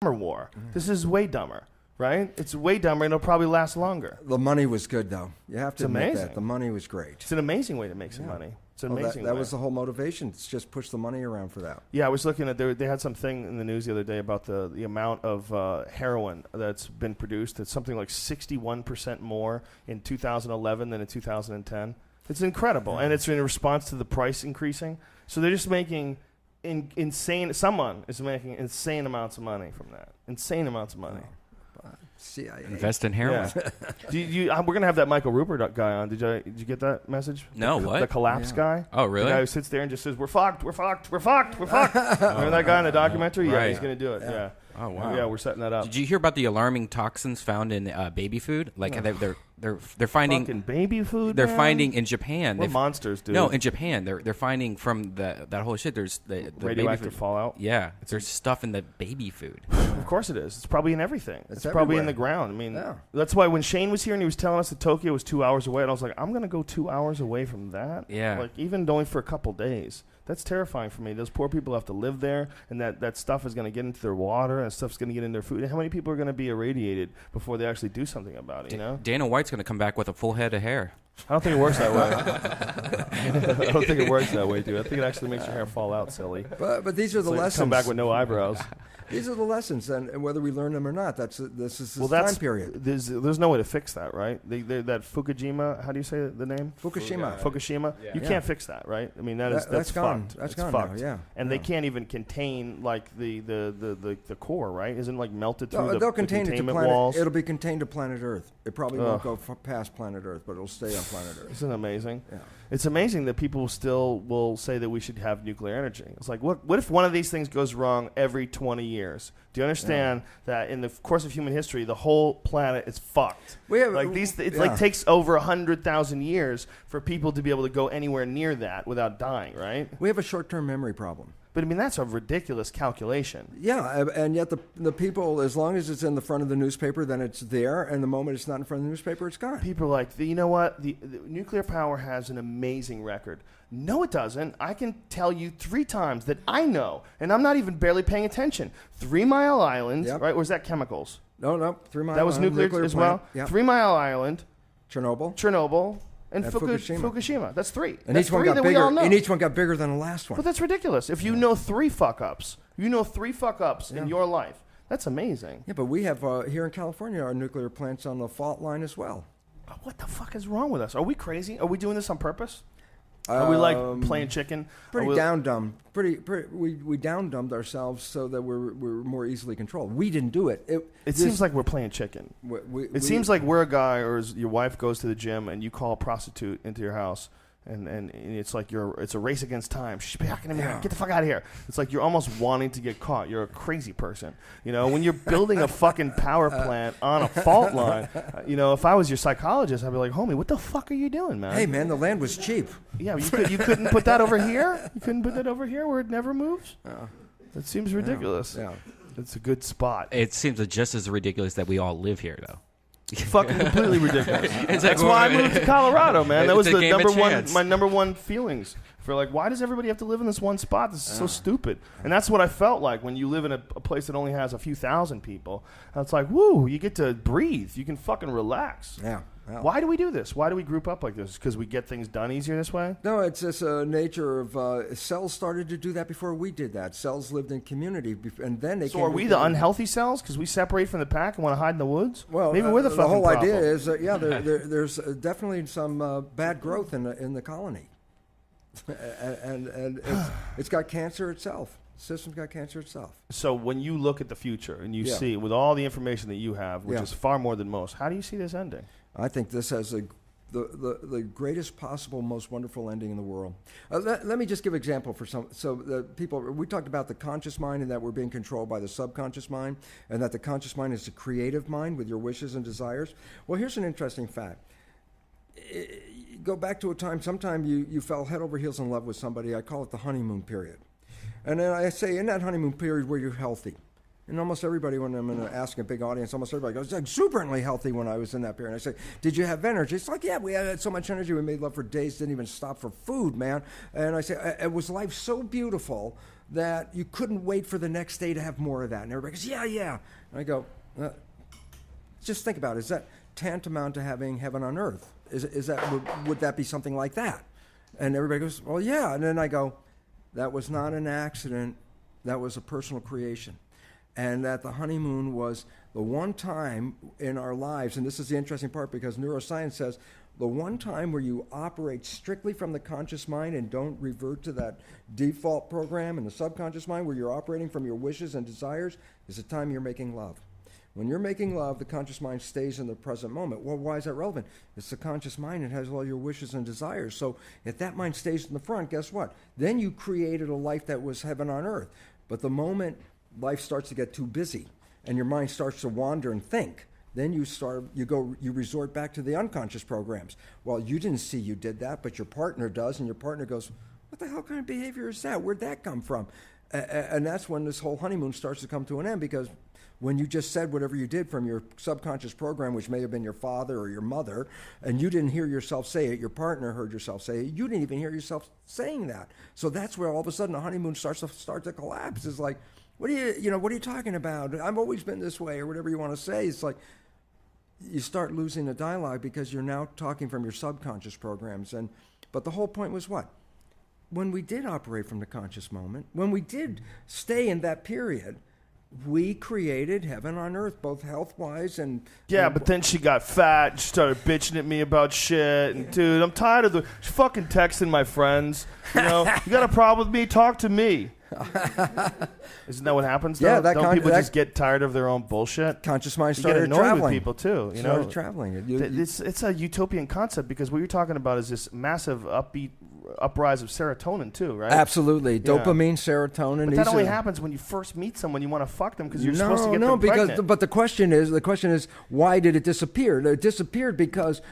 war. This is way dumber, right? It's way dumber, and it'll probably last longer. The money was good, though. You have to admit amazing. that. The money was great. It's an amazing way to make some money. It's an amazing that way. was the whole motivation. It's just push the money around for that. Yeah, I was looking at, they had something in the news the other day about the amount of heroin that's been produced. It's something like 61% more in 2011 than in 2010. It's incredible, and it's in response to the price increasing. So they're just making someone is making insane amounts of money from that. Insane amounts of money. CIA. Invest in heroin. Yeah. We're gonna have that Michael Rupert guy on. Did you get that message? No, what? The collapse guy. Oh, really? The guy who sits there and just says, "We're fucked. We're fucked. We're fucked. We're fucked." Remember that guy in the documentary? Yeah, he's gonna do it. Yeah. Oh wow. Yeah, we're setting that up. Did you hear about the alarming toxins found in baby food? Like they're finding fucking baby food. They're man? finding in Japan. We're monsters, dude. No, in Japan they're finding from that whole shit. There's the radioactive baby food. fallout. Yeah, there's stuff in the baby food. Of course it is. It's probably in everything. It's probably in the ground. I mean, that's why when Shane was here and he was telling us that Tokyo was 2 hours away, and I was like, I'm gonna go 2 hours away from that. Yeah. Like even only for a couple days. That's terrifying for me. Those poor people have to live there, and that stuff is going to get into their water, and stuff's going to get in their food. And how many people are going to be irradiated before they actually do something about it, you know? Dana White's going to come back with a full head of hair. I don't think it works that way. I don't think it works that way, dude. I think it actually makes your hair fall out, silly. But these are the lessons. Come back with no eyebrows. These are the lessons, and whether we learn them or not, this is the time period. There's no way to fix that, right? That Fukushima, how do you say the name? Fukushima. Yeah. You can't fix that, right? I mean, that's gone. Fucked. That's gone fucked. Now, yeah. And they can't even contain like the core, right? Isn't like melted through they'll contain the containment it to walls. It'll be contained to planet Earth. It probably won't go past planet Earth, but it'll stay on planet Earth. Isn't it amazing? Yeah. It's amazing that people still will say that we should have nuclear energy. It's like, what if one of these things goes wrong every 20 years? Do you understand that in the course of human history, the whole planet is fucked? It takes over 100,000 years for people to be able to go anywhere near that without dying, right? We have a short-term memory problem. But I mean, that's a ridiculous calculation. Yeah, and yet the people, as long as it's in the front of the newspaper, then it's there, and the moment it's not in front of the newspaper, it's gone. People are like, you know what? The nuclear power has an amazing record. No, it doesn't. I can tell you 3 times that I know, and I'm not even barely paying attention. 3 Mile Island, right? Or was that chemicals? No, 3 Mile Island. That was nuclear as well? Yep. 3 Mile Island. Chernobyl. And Fukushima. That's 3. And that's each one 3 got that bigger. we all know. And each one got bigger than the last one. But that's ridiculous. If you know 3 fuck-ups, in your life. That's amazing. Yeah, but we have, here in California, our nuclear plant's on the fault line as well. What the fuck is wrong with us? Are we crazy? Are we doing this on purpose? Are we like playing chicken? Pretty down-dumbed. We down-dumbed ourselves so that we're more easily controlled. We didn't do it. It seems like we're playing chicken. It seems like we're a guy, or your wife goes to the gym and you call a prostitute into your house. And it's like it's a race against time. She's back in a minute. Get the fuck out of here. It's like you're almost wanting to get caught. You're a crazy person. You know, when you're building a fucking power plant on a fault line, if I was your psychologist, I'd be like, homie, what the fuck are you doing, man? Hey, man, the land was cheap. Yeah, you couldn't put that over here? You couldn't put that over here where it never moves? That seems ridiculous. Yeah. It's a good spot. It seems just as ridiculous that we all live here, though. Fucking completely ridiculous. That's why I moved to Colorado, man. That was my number one feelings for like, why does everybody have to live in this one spot? This is so stupid. And that's what I felt like when you live in a place that only has a few thousand people. It's like, woo, you get to breathe. You can fucking relax. Yeah. Why do we do this? Why do we group up like this? Because we get things done easier this way? No, it's just a nature of cells started to do that before we did that. Cells lived in community, and then they. So are we the unhealthy cells because we separate from the pack and want to hide in the woods? Well, maybe we're the fucking whole problem. idea is there's definitely some bad growth in the colony, and it's got cancer itself. The system's got cancer itself. So when you look at the future and you see, with all the information that you have, which is far more than most, how do you see this ending? I think this has the greatest possible, most wonderful ending in the world. Let me just give an example for some. So the people, we talked about the conscious mind and that we're being controlled by the subconscious mind, and that the conscious mind is the creative mind with your wishes and desires. Well, here's an interesting fact. Go back to a time, sometime you fell head over heels in love with somebody. I call it the honeymoon period. And then I say, in that honeymoon period, were you healthy? And almost everybody, when I'm asking a big audience, almost everybody goes, exuberantly healthy when I was in that period. And I say, did you have energy? It's like, yeah, we had so much energy. We made love for days, didn't even stop for food, man. And I say, was life so beautiful that you couldn't wait for the next day to have more of that. And everybody goes, yeah, yeah. And I go, just think about it. Is that tantamount to having heaven on earth? Is that would that be something like that? And everybody goes, well, yeah. And then I go, that was not an accident. That was a personal creation. And that the honeymoon was the one time in our lives, and this is the interesting part because neuroscience says the one time where you operate strictly from the conscious mind and don't revert to that default program in the subconscious mind where you're operating from your wishes and desires is the time you're making love. When you're making love, the conscious mind stays in the present moment. Well, why is that relevant? It's the conscious mind that has all your wishes and desires. So if that mind stays in the front, guess what? Then you created a life that was heaven on earth. But the moment life starts to get too busy and your mind starts to wander and think, then you resort back to the unconscious programs. Well, you didn't see you did that, but your partner does, and your partner goes, what the hell kind of behavior is that? Where'd that come from? And that's when this whole honeymoon starts to come to an end, because when you just said whatever you did from your subconscious program, which may have been your father or your mother, and you didn't hear yourself say it, your partner heard yourself say it, you didn't even hear yourself saying that. So that's where all of a sudden the honeymoon starts to collapse. It's like, what are you talking about? I've always been this way, or whatever you want to say. It's like you start losing the dialogue because you're now talking from your subconscious programs. But the whole point was what? When we did operate from the conscious moment, when we did stay in that period, we created heaven on earth, both health-wise and... Yeah, but then she got fat, she started bitching at me about shit, and dude, I'm tired of she's fucking texting my friends, you got a problem with me, talk to me. Isn't that what happens, though? Yeah, Don't people just get tired of their own bullshit? Conscious mind you started get annoyed traveling. with people, too. Started traveling. It's a utopian concept, because what you're talking about is this massive uprise of serotonin, too, right? Absolutely. Dopamine, serotonin. But that only happens when you first meet someone. You want to fuck them because you're supposed to get them pregnant. But the question is, why did it disappear? It disappeared because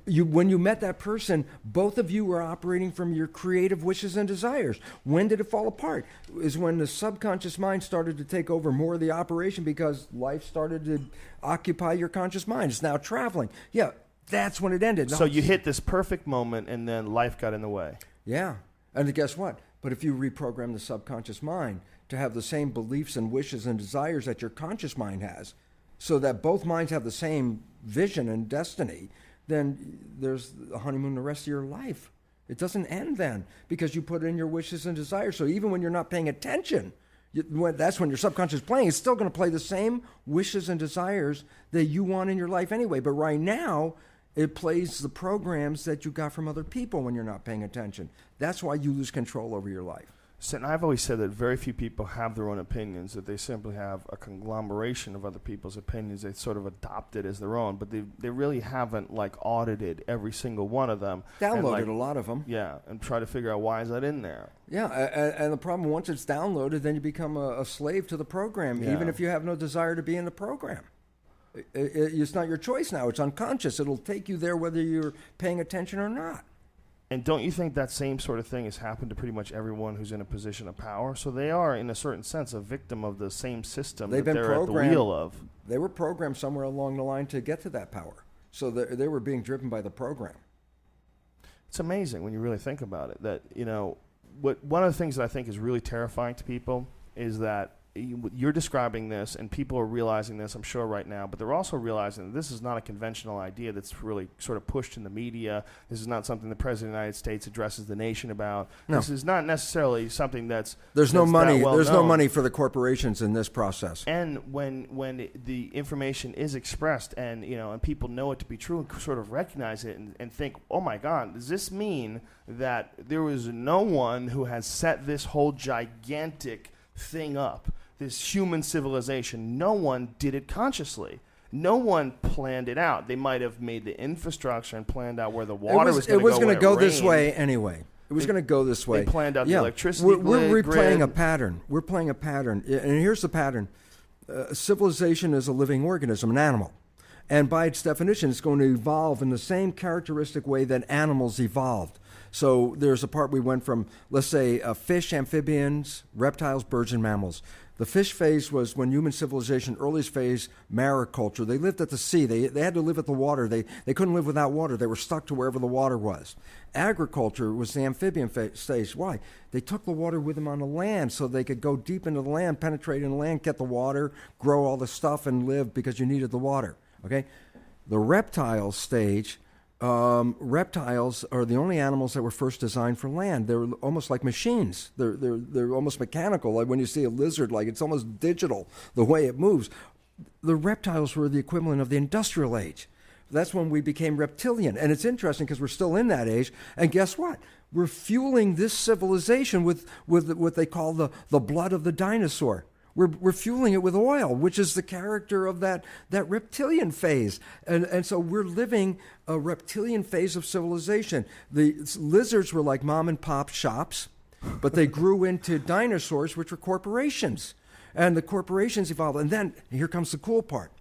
when you met that person, both of you were operating from your creative wishes and desires. When did it fall apart? Is when the subconscious mind started to take over more of the operation because life started to occupy your conscious mind. It's now traveling. Yeah, that's when it ended. So you hit this perfect moment, and then life got in the way. Yeah. And guess what? But if you reprogram the subconscious mind to have the same beliefs and wishes and desires that your conscious mind has, so that both minds have the same vision and destiny, then there's a honeymoon the rest of your life. It doesn't end then because you put in your wishes and desires. So even when you're not paying attention, that's when your subconscious is playing. It's still going to play the same wishes and desires that you want in your life anyway. But right now, it plays the programs that you got from other people when you're not paying attention. That's why you lose control over your life. So, and I've always said that very few people have their own opinions, that they simply have a conglomeration of other people's opinions. They sort of adopt it as their own, but they really haven't audited every single one of them. Downloaded a lot of them. Yeah, and try to figure out why is that in there. Yeah, and the problem, once it's downloaded, then you become a slave to the program, even if you have no desire to be in the program. It's not your choice now. It's unconscious. It'll take you there whether you're paying attention or not. And don't you think that same sort of thing has happened to pretty much everyone who's in a position of power? So they are, in a certain sense, a victim of the same system that they're at the wheel of. They were programmed somewhere along the line to get to that power. So they were being driven by the program. It's amazing when you really think about it. That, one of the things that I think is really terrifying to people is that you're describing this, and people are realizing this, I'm sure, right now, but they're also realizing that this is not a conventional idea that's really sort of pushed in the media. This is not something the President of the United States addresses the nation about. No. This is not necessarily something that's no money. There's known. No money for the corporations in this process. And when the information is expressed and people know it to be true and sort of recognize it and think, oh my God, does this mean that there was no one who has set this whole gigantic thing up? This human civilization, no one did it consciously. No one planned it out. They might have made the infrastructure and planned out where the water was going to go. It was going to go this way anyway. It was going to go this way. They planned out the electricity grid. We're replaying a pattern. We're playing a pattern. And here's the pattern. Civilization is a living organism, an animal. And by its definition, it's going to evolve in the same characteristic way that animals evolved. So there's a part we went from, let's say, fish, amphibians, reptiles, birds, and mammals. The fish phase was when human civilization, earliest phase, mariculture. They lived at the sea. They had to live at the water. They couldn't live without water. They were stuck to wherever the water was. Agriculture was the amphibian stage. Why? They took the water with them on the land so they could go deep into the land, penetrate in the land, get the water, grow all the stuff, and live because you needed the water. Okay? The reptile stage, reptiles are the only animals that were first designed for land. They're almost like machines. They're almost mechanical. Like when you see a lizard, like it's almost digital, the way it moves. The reptiles were the equivalent of the industrial age. That's when we became reptilian. And it's interesting because we're still in that age. And guess what? We're fueling this civilization with what they call the blood of the dinosaur. We're fueling it with oil, which is the character of that reptilian phase. And so we're living a reptilian phase of civilization. The lizards were like mom and pop shops, but they grew into dinosaurs, which were corporations. And the corporations evolved. And then here comes the cool part.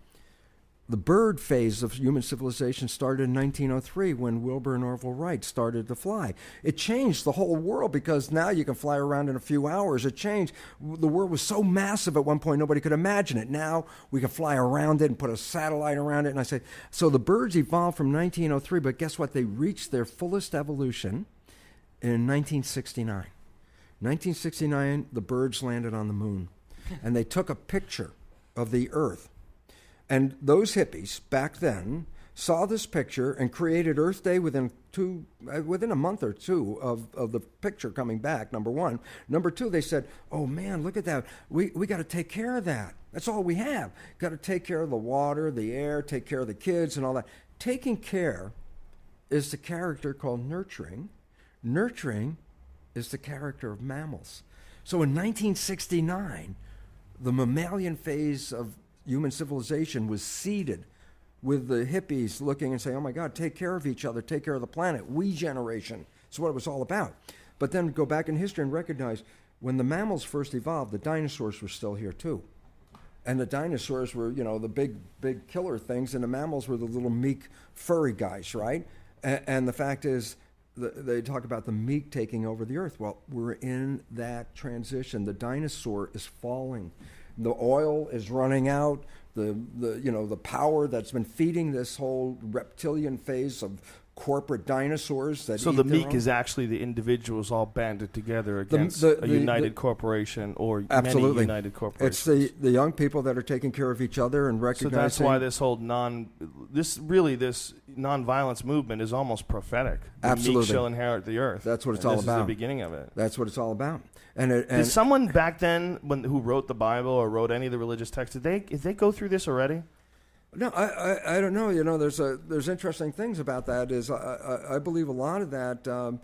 The bird phase of human civilization started in 1903 when Wilbur and Orville Wright started to fly. It changed the whole world because now you can fly around in a few hours. It changed. The world was so massive at one point nobody could imagine it. Now we can fly around it and put a satellite around it. And I say, so the birds evolved from 1903, but guess what? They reached their fullest evolution in 1969. 1969, the birds landed on the moon. And they took a picture of the Earth. And those hippies back then saw this picture and created Earth Day within a month or two of the picture coming back, number one. Number two, they said, oh man, look at that. We got to take care of that. That's all we have. Got to take care of the water, the air, take care of the kids and all that. Taking care is the character called nurturing. Nurturing is the character of mammals. So in 1969, the mammalian phase of human civilization was seeded with the hippies looking and saying, oh my God, take care of each other, take care of the planet. We generation. That's what it was all about. But then go back in history and recognize when the mammals first evolved, the dinosaurs were still here too. And the dinosaurs were, the big killer things, and the mammals were the little meek, furry guys, right? And the fact is, they talk about the meek taking over the earth. Well, we're in that transition. The dinosaur is falling. The oil is running out. The power that's been feeding this whole reptilian phase of corporate dinosaurs that so the meek is actually the individuals all banded together against a united corporation or absolutely. Many united corporations. It's the young people that are taking care of each other and recognizing. So that's why this whole this nonviolence movement is almost prophetic. The absolutely. meek shall inherit the earth. That's what it's all about. This is the beginning of it. That's what it's all about. Did someone back then who wrote the Bible or wrote any of the religious texts, did they go through this already? No, I don't know. There's interesting things about that. Is I believe a lot of that.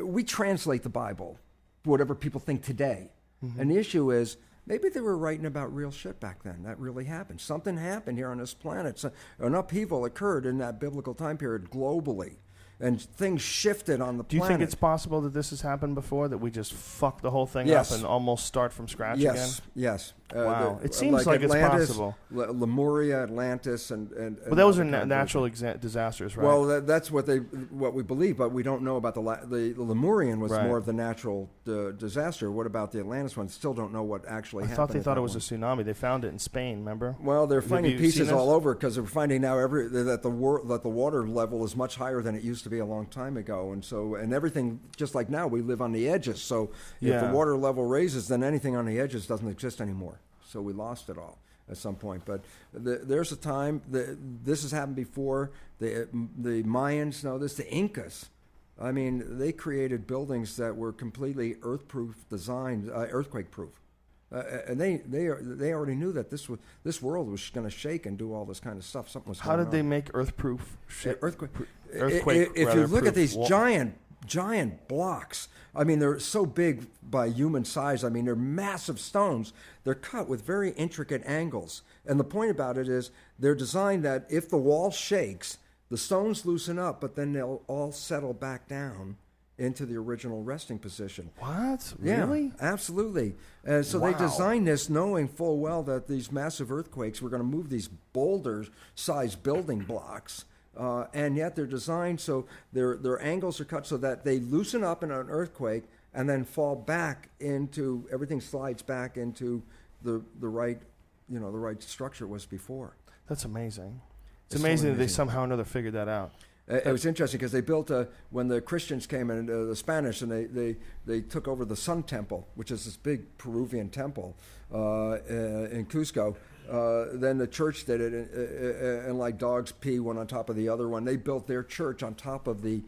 We translate the Bible, whatever people think today, and the issue is maybe they were writing about real shit back then. That really happened. Something happened here on this planet. So an upheaval occurred in that biblical time period globally. And things shifted on the planet. Do you think it's possible that this has happened before, that we just fuck the whole thing up and almost start from scratch again? Yes. Wow. It seems like Atlantis, it's possible. Lemuria, Atlantis, and but those are natural disasters, right? Well, that's what we believe, but we don't know about the Lemurian was more of the natural disaster. What about the Atlantis one? Still don't know what actually happened. I thought they thought it was a tsunami. They found it in Spain, remember? Well, they're finding pieces all over because they're finding now that the water level is much higher than it used to be a long time ago, and everything, just like now, we live on the edges. So if the water level raises, then anything on the edges doesn't exist anymore. So we lost it all at some point. But there's a time this has happened before. The Mayans know this. The Incas, I mean, they created buildings that were completely earth-proof designed, earthquake-proof. And they already knew that this world was going to shake and do all this kind of stuff. Something was going on. How did they make earthproof shit? Earthquake. If you look at these giant blocks, I mean, they're so big by human size. I mean, they're massive stones. They're cut with very intricate angles. And the point about it is they're designed that if the wall shakes, the stones loosen up, but then they'll all settle back down into the original resting position. What? Really? Yeah, absolutely. So they designed this knowing full well that these massive earthquakes were going to move these boulder-sized building blocks. And yet they're designed so their angles are cut so that they loosen up in an earthquake and then fall back into, everything slides back into the right, the right structure it was before. That's amazing. It's It's amazing totally that they amazing. somehow or another figured that out. It was interesting because they built when the Christians came in, the Spanish, and they took over the Sun Temple, which is this big Peruvian temple in Cusco. Then the church did it, and like dogs pee one on top of the other one. They built their church on top of the